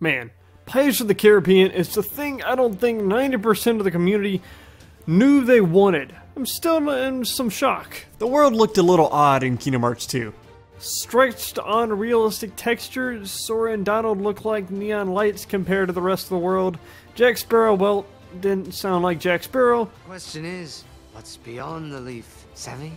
Man, Pirates of the Caribbean is the thing I don't think 90% of the community knew they wanted. I'm still in some shock. The world looked a little odd in Kingdom Hearts 2. Stretched on realistic textures, Sora and Donald look like neon lights compared to the rest of the world. Jack Sparrow, well, didn't sound like Jack Sparrow. Question is, what's beyond the leaf, savvy?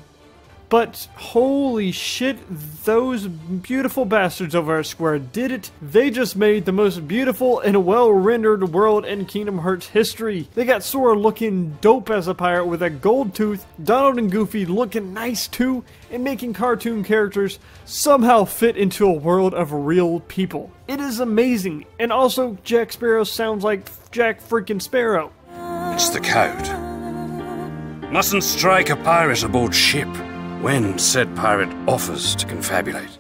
But holy shit, those beautiful bastards over at Square did it. They just made the most beautiful and well-rendered world in Kingdom Hearts history. They got Sora looking dope as a pirate with a gold tooth, Donald and Goofy looking nice too, and making cartoon characters somehow fit into a world of real people. It is amazing, and also Jack Sparrow sounds like Jack freaking Sparrow. It's the code. Mustn't strike a pirate aboard ship when said pirate offers to confabulate.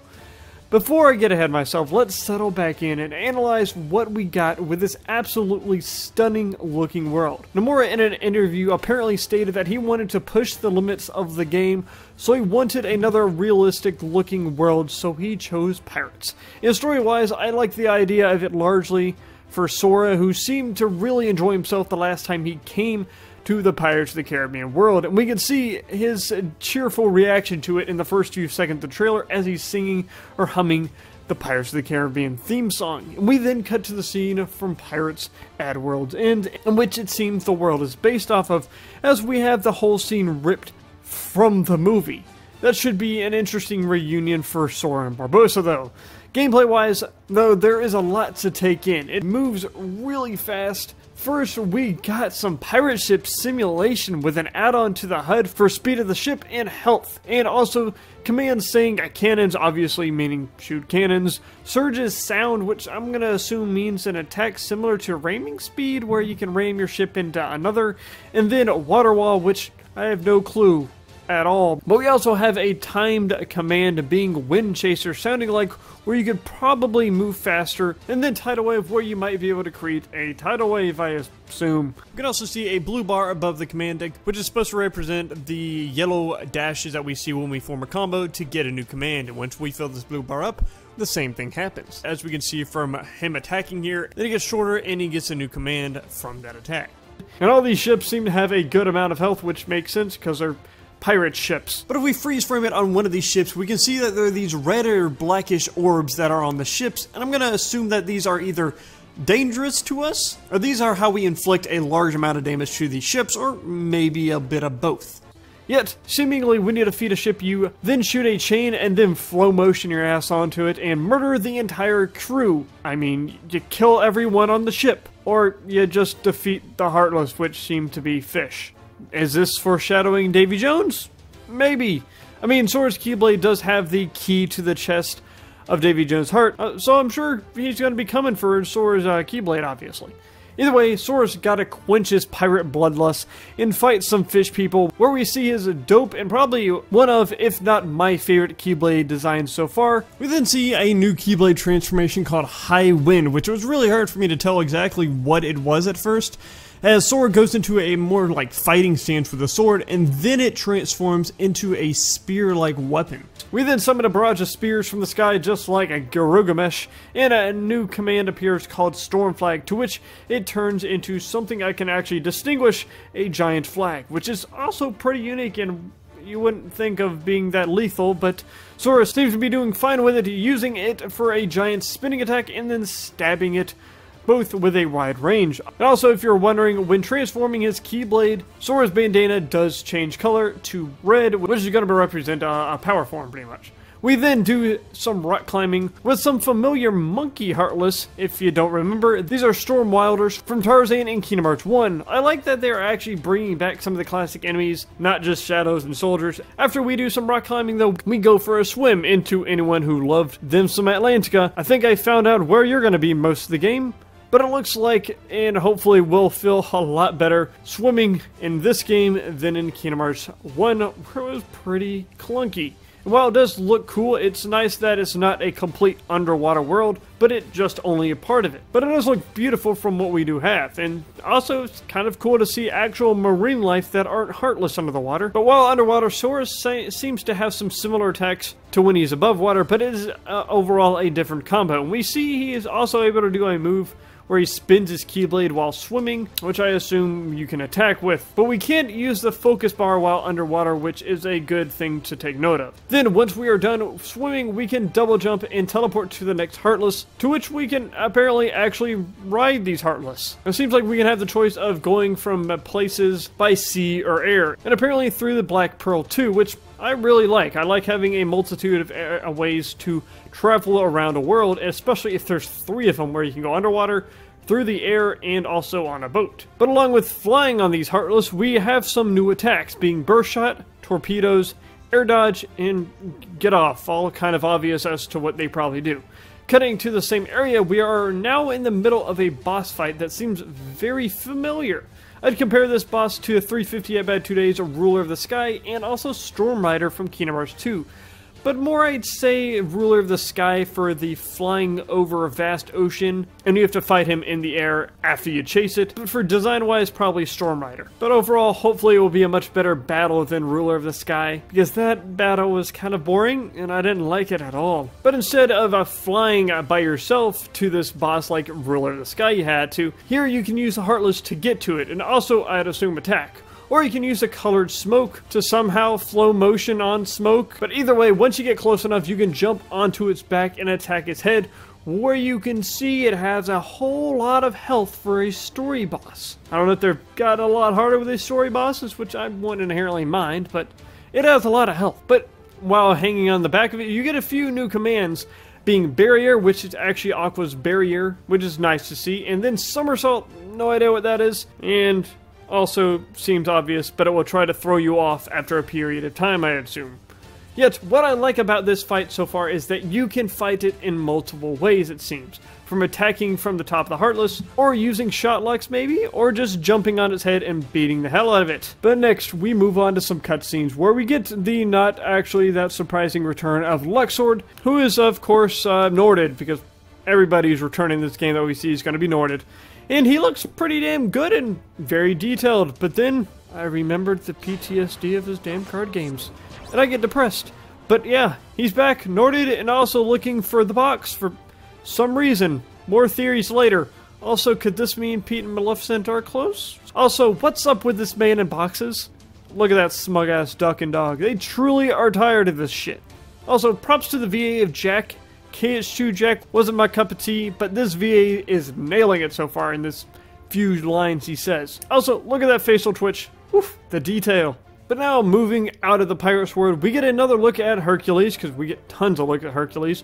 Before I get ahead of myself, let's settle back in and analyze what we got with this absolutely stunning looking world. Nomura in an interview apparently stated that he wanted to push the limits of the game, so he wanted another realistic looking world, so he chose pirates. And story-wise, I like the idea of it largely for Sora, who seemed to really enjoy himself the last time he came to the Pirates of the Caribbean world, and we can see his cheerful reaction to it in the first few seconds of the trailer as he's singing or humming the Pirates of the Caribbean theme song. And we then cut to the scene from Pirates at World's End, in which it seems the world is based off of, as we have the whole scene ripped from the movie. That should be an interesting reunion for Sora and Barbossa though. Gameplay-wise, though, there is a lot to take in. It moves really fast. First, we got some pirate ship simulation with an add-on to the HUD for speed of the ship and health, and also commands saying cannons, obviously meaning shoot cannons, surges sound, which I'm gonna assume means an attack similar to ramming speed, where you can ram your ship into another, and then water wall, which I have no clue at all. But we also have a timed command being Wind Chaser, sounding like where you could probably move faster, and then Tidal Wave, where you might be able to create a tidal wave, I assume. You can also see a blue bar above the command deck, which is supposed to represent the yellow dashes that we see when we form a combo to get a new command, and once we fill this blue bar up, the same thing happens. As we can see from him attacking here, then it gets shorter and he gets a new command from that attack. And all these ships seem to have a good amount of health, which makes sense because they're pirate ships. But if we freeze frame it on one of these ships, we can see that there are these red or blackish orbs that are on the ships, and I'm going to assume that these are either dangerous to us, or these are how we inflict a large amount of damage to these ships, or maybe a bit of both. Yet, seemingly when you defeat a ship, you then shoot a chain and then flow motion your ass onto it and murder the entire crew. I mean, you kill everyone on the ship, or you just defeat the Heartless, which seem to be fish. Is this foreshadowing Davy Jones? Maybe. I mean, Sora's Keyblade does have the key to the chest of Davy Jones' heart, so I'm sure he's going to be coming for Sora's Keyblade, obviously. Either way, Sora's gotta quench his pirate bloodlust and fight some fish people, where we see his dope and probably one of, if not my favorite Keyblade designs so far. We then see a new Keyblade transformation called High Wind, which was really hard for me to tell exactly what it was at first, as Sora goes into a more like fighting stance with the sword, and then it transforms into a spear-like weapon. We then summon a barrage of spears from the sky just like a Garugamesh, and a new command appears called Storm Flag, to which it turns into something I can actually distinguish, a giant flag, which is also pretty unique and you wouldn't think of being that lethal, but Sora seems to be doing fine with it, using it for a giant spinning attack and then stabbing it, both with a wide range. And also, if you're wondering, when transforming his Keyblade, Sora's bandana does change color to red, which is going to represent a power form, pretty much. We then do some rock climbing with some familiar monkey Heartless. If you don't remember, these are Storm Wilders from Tarzan and Kingdom Hearts 1. I like that they're actually bringing back some of the classic enemies, not just shadows and soldiers. After we do some rock climbing though, we go for a swim into anyone who loved them some Atlantica. I think I found out where you're going to be most of the game. But it looks like, and hopefully will feel a lot better, swimming in this game than in Kingdom Hearts 1, where it was pretty clunky. While it does look cool, it's nice that it's not a complete underwater world, but it's just only a part of it. But it does look beautiful from what we do have, and also it's kind of cool to see actual marine life that aren't heartless under the water. But while underwater, Saurus seems to have some similar attacks to when he's above water, but it is overall a different combo. And we see he is also able to do a move where he spins his Keyblade while swimming, which I assume you can attack with. But we can't use the focus bar while underwater, which is a good thing to take note of. Then, once we are done swimming, we can double jump and teleport to the next Heartless, to which we can apparently actually ride these Heartless. It seems like we can have the choice of going from places by sea or air, and apparently through the Black Pearl too, which I really like. I like having a multitude of ways to travel around a world, especially if there's 3 of them where you can go underwater, through the air, and also on a boat. But along with flying on these Heartless, we have some new attacks, being Burst Shot, Torpedoes, Air Dodge, and Get Off, all kind of obvious as to what they probably do. Cutting to the same area, we are now in the middle of a boss fight that seems very familiar. I'd compare this boss to a 350 at Bad 2 Days, a Ruler of the Sky, and also Storm Rider from Kingdom Hearts 2. But more I'd say Ruler of the Sky for the flying over a vast ocean, and you have to fight him in the air after you chase it. But for design-wise, probably Storm Rider. But overall, hopefully it will be a much better battle than Ruler of the Sky, because that battle was kind of boring, and I didn't like it at all. But instead of flying by yourself to this boss like Ruler of the Sky you had to, here you can use the Heartless to get to it, and also, I'd assume, attack. Or you can use a colored smoke to somehow flow motion on smoke. But either way, once you get close enough, you can jump onto its back and attack its head, where you can see it has a whole lot of health for a story boss. I don't know if they've got a lot harder with these story bosses, which I wouldn't inherently mind, but it has a lot of health. But while hanging on the back of it, you get a few new commands, being Barrier, which is actually Aqua's Barrier, which is nice to see, and then Somersault, no idea what that is, and also seems obvious, but it will try to throw you off after a period of time, I assume. Yet, what I like about this fight so far is that you can fight it in multiple ways, it seems. From attacking from the top of the Heartless, or using shot locks maybe, or just jumping on its head and beating the hell out of it. But next, we move on to some cutscenes, where we get the not actually that surprising return of Luxord, who is of course Norded, because everybody who's returning this game that we see is going to be Norded. And he looks pretty damn good and very detailed, but then I remembered the PTSD of his damn card games, and I get depressed. But yeah, he's back, Norded, and also looking for the box for some reason. More theories later. Also, could this mean Pete and Maleficent are close? Also, what's up with this man in boxes? Look at that smug-ass duck and dog. They truly are tired of this shit. Also, props to the VA of Jack. KH2 Jack wasn't my cup of tea, but this VA is nailing it so far in this few lines he says. Also, look at that facial twitch. Oof, the detail. But now, moving out of the Pirates world, we get another look at Hercules, because we get tons of look at Hercules.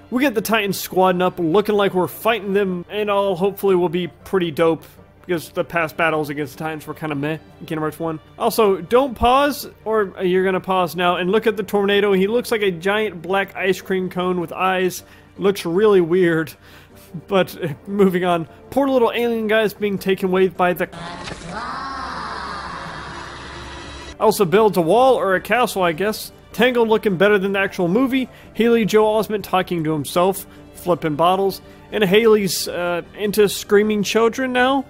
We get the Titans squadding up, looking like we're fighting them, and all hopefully will be pretty dope, because the past battles against the Titans were kind of meh in Kingdom Hearts 1. Also, don't pause, or you're going to pause now, and look at the tornado. He looks like a giant black ice cream cone with eyes. Looks really weird. But moving on, poor little alien guys being taken away by the... Also builds a wall, or a castle, I guess. Tangled looking better than the actual movie. Haley Joel Osment talking to himself, flipping bottles. And Haley's into screaming children now.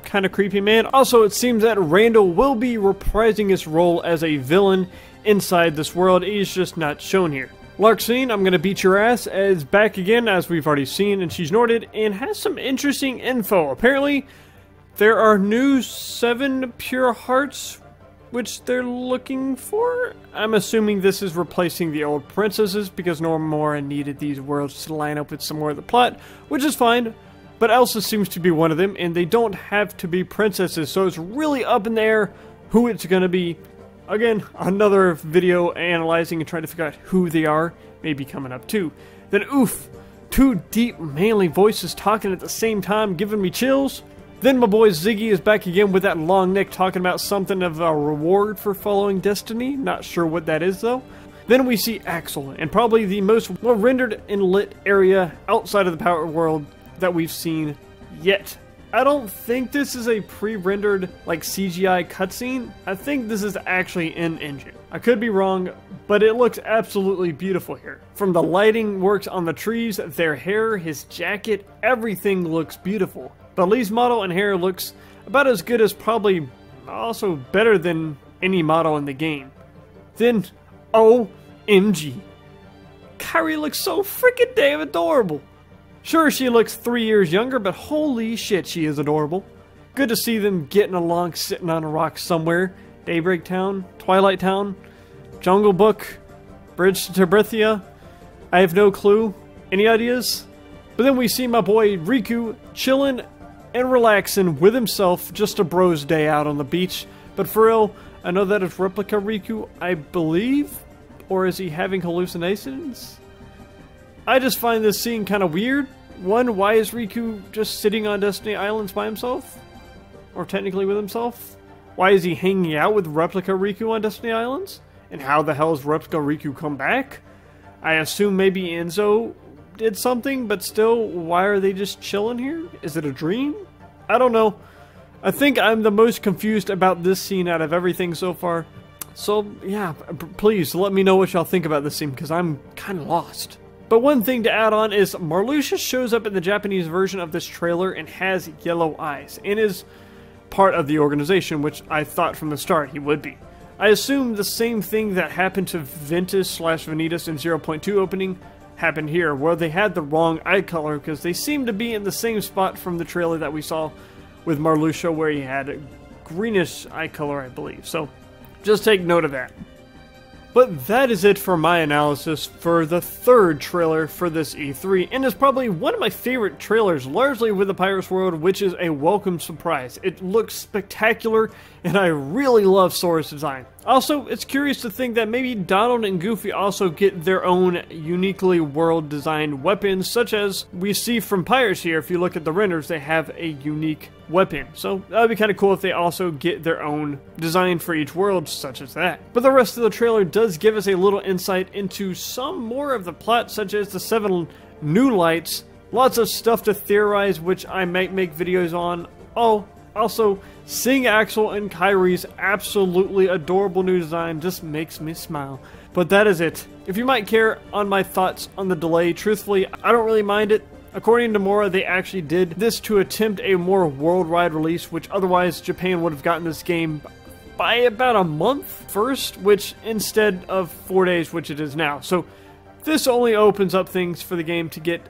Kind of creepy, man. Also, it seems that Randall will be reprising his role as a villain inside this world. He's just not shown here. Larxene, I'm gonna beat your ass, is back again, as we've already seen, and she's Norded, and has some interesting info. Apparently, there are new 7 pure hearts, which they're looking for. I'm assuming this is replacing the old princesses, because Nomura needed these worlds to line up with some more of the plot, which is fine. But Elsa seems to be one of them, and they don't have to be princesses, so it's really up in the air who it's going to be. Again, another video analyzing and trying to figure out who they are, maybe coming up too. Then oof, 2 deep, manly voices talking at the same time, giving me chills. Then my boy Ziggy is back again with that long neck talking about something of a reward for following destiny. Not sure what that is though. Then we see Axel, and probably the most well-rendered and lit area outside of the Power World that we've seen yet. I don't think this is a pre-rendered like CGI cutscene. I think this is actually in engine. I could be wrong, but it looks absolutely beautiful here. From the lighting works on the trees, their hair, his jacket, everything looks beautiful. But Lee's model and hair looks about as good as, probably also better than any model in the game. Then, OMG. Kyrie looks so freaking damn adorable. Sure, she looks 3 years younger, but holy shit, she is adorable. Good to see them getting along, sitting on a rock somewhere. Daybreak Town, Twilight Town, Jungle Book, Bridge to Terbithia. I have no clue. Any ideas? But then we see my boy Riku chilling and relaxing with himself, just a bro's day out on the beach. But for real, I know that is replica Riku, I believe? Or is he having hallucinations? I just find this scene kind of weird. One, why is Riku just sitting on Destiny Islands by himself? Or technically with himself? Why is he hanging out with replica Riku on Destiny Islands? And how the hell has replica Riku come back? I assume maybe Enzo did something, but still, why are they just chilling here? Is it a dream? I don't know. I think I'm the most confused about this scene out of everything so far. So, yeah, please let me know what y'all think about this scene, because I'm kind of lost. But one thing to add on is Marluxia shows up in the Japanese version of this trailer and has yellow eyes, and is part of the organization, which I thought from the start he would be. I assume the same thing that happened to Ventus/Vanitas in 0.2 opening happened here, where they had the wrong eye color, because they seem to be in the same spot from the trailer that we saw with Marluxia, where he had a greenish eye color, I believe. So, just take note of that. But that is it for my analysis for the third trailer for this E3, and is probably one of my favorite trailers, largely with the Pirates World, which is a welcome surprise. It looks spectacular, and I really love Sora's design. Also, it's curious to think that maybe Donald and Goofy also get their own uniquely world-designed weapons, such as we see from Pirates here. If you look at the renders, they have a unique weapon. So that would be kind of cool if they also get their own design for each world, such as that. But the rest of the trailer does give us a little insight into some more of the plot, such as the 7 new lights, lots of stuff to theorize, which I might make videos on. Oh, also, seeing Axel and Kyrie's absolutely adorable new design just makes me smile. But that is it. If you might care on my thoughts on the delay, truthfully, I don't really mind it. According to Nomura, they actually did this to attempt a more worldwide release, which otherwise Japan would have gotten this game by about a month first, which instead of 4 days, which it is now. So this only opens up things for the game to get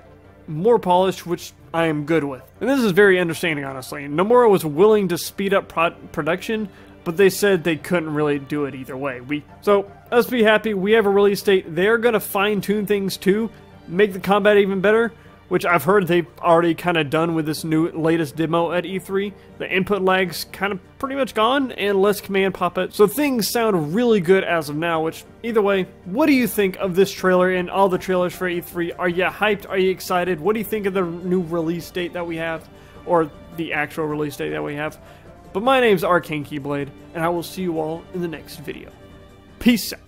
more polished, which I am good with. And this is very understanding, honestly. Nomura was willing to speed up production, but they said they couldn't really do it either way. So let's be happy, we have a release date. They're going to fine-tune things too, make the combat even better, which I've heard they've already kind of done with this new latest demo at E3. The input lag's kind of pretty much gone, and less command pop-it. So things sound really good as of now, which, either way, what do you think of this trailer and all the trailers for E3? Are you hyped? Are you excited? What do you think of the new release date that we have? Or the actual release date that we have? But my name's Arcane Keyblade, and I will see you all in the next video. Peace out.